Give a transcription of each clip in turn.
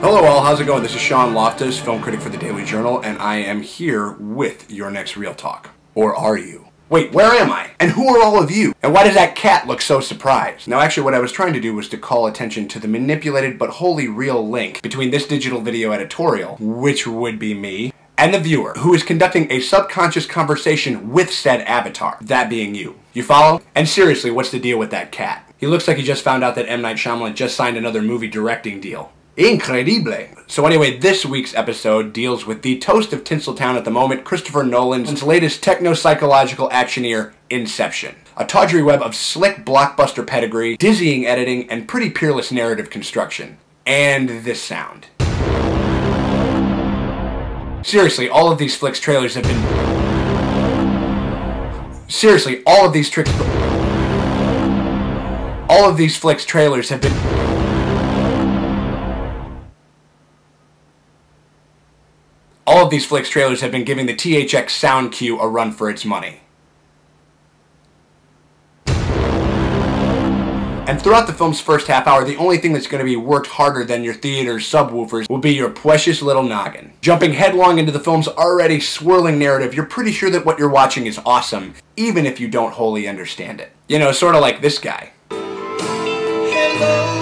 Hello all, how's it going? This is Sean Loftus, film critic for the Daily Journal, and I am here with your next Real Talk. Or are you? Wait, where am I? And who are all of you? And why does that cat look so surprised? Now actually what I was trying to do was to call attention to the manipulated but wholly real link between this digital video editorial, which would be me, and the viewer, who is conducting a subconscious conversation with said avatar, that being you. You follow? And seriously, what's the deal with that cat? He looks like he just found out that M. Night Shyamalan just signed another movie directing deal. Incredible! So anyway, this week's episode deals with the toast of Tinseltown at the moment, Christopher Nolan's latest techno-psychological actioneer, Inception. A tawdry web of slick blockbuster pedigree, dizzying editing, and pretty peerless narrative construction. And this sound. Seriously, all of these flicks trailers have been... Seriously, all of these flicks trailers have been... All of these flicks trailers have been giving the THX sound cue a run for its money. And throughout the film's first half hour, the only thing that's going to be worked harder than your theater's subwoofers will be your precious little noggin. Jumping headlong into the film's already swirling narrative, you're pretty sure that what you're watching is awesome, even if you don't wholly understand it. You know, sort of like this guy. Hello.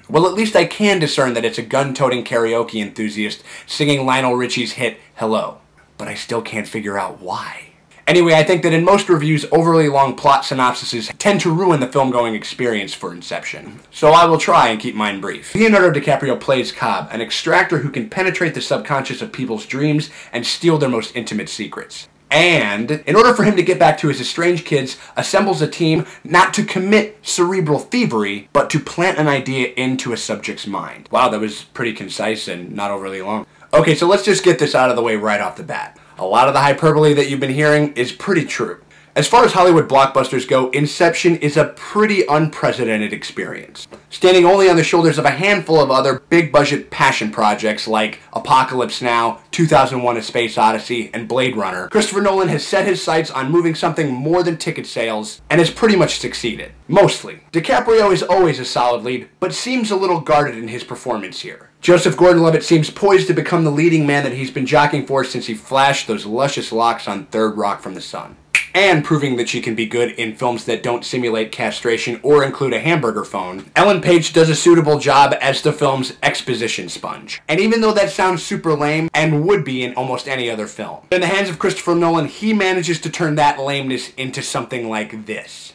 Well, at least I can discern that it's a gun-toting karaoke enthusiast singing Lionel Richie's hit, Hello. But I still can't figure out why. Anyway, I think that in most reviews, overly long plot synopsises tend to ruin the film-going experience for Inception. So I will try and keep mine brief. Leonardo DiCaprio plays Cobb, an extractor who can penetrate the subconscious of people's dreams and steal their most intimate secrets. And, in order for him to get back to his estranged kids, assembles a team not to commit cerebral thievery, but to plant an idea into a subject's mind. Wow, that was pretty concise and not overly long. Okay, so let's just get this out of the way right off the bat. A lot of the hyperbole that you've been hearing is pretty true. As far as Hollywood blockbusters go, Inception is a pretty unprecedented experience. Standing only on the shoulders of a handful of other big-budget passion projects like Apocalypse Now, 2001: A Space Odyssey, and Blade Runner, Christopher Nolan has set his sights on moving something more than ticket sales, and has pretty much succeeded. Mostly. DiCaprio is always a solid lead, but seems a little guarded in his performance here. Joseph Gordon-Levitt seems poised to become the leading man that he's been jockeying for since he flashed those luscious locks on Third Rock from the Sun. And proving that she can be good in films that don't simulate castration or include a hamburger phone, Ellen Page does a suitable job as the film's exposition sponge. And even though that sounds super lame, and would be in almost any other film, in the hands of Christopher Nolan, he manages to turn that lameness into something like this.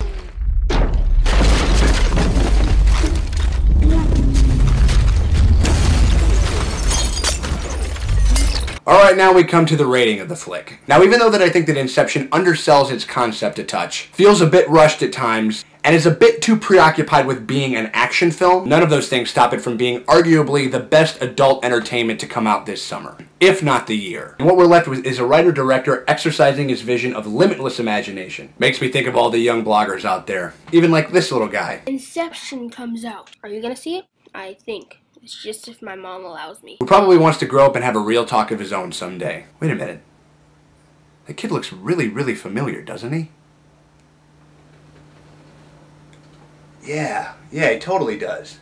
Alright, now we come to the rating of the flick. Now, even though that I think that Inception undersells its concept a touch, feels a bit rushed at times, and is a bit too preoccupied with being an action film, none of those things stop it from being arguably the best adult entertainment to come out this summer, if not the year. And what we're left with is a writer-director exercising his vision of limitless imagination. Makes me think of all the young bloggers out there, even like this little guy. Inception comes out. Are you gonna see it? I think. It's just if my mom allows me. Who probably wants to grow up and have a real talk of his own someday. Wait a minute. That kid looks really, really familiar, doesn't he? Yeah, he totally does.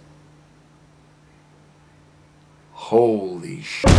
Holy shit.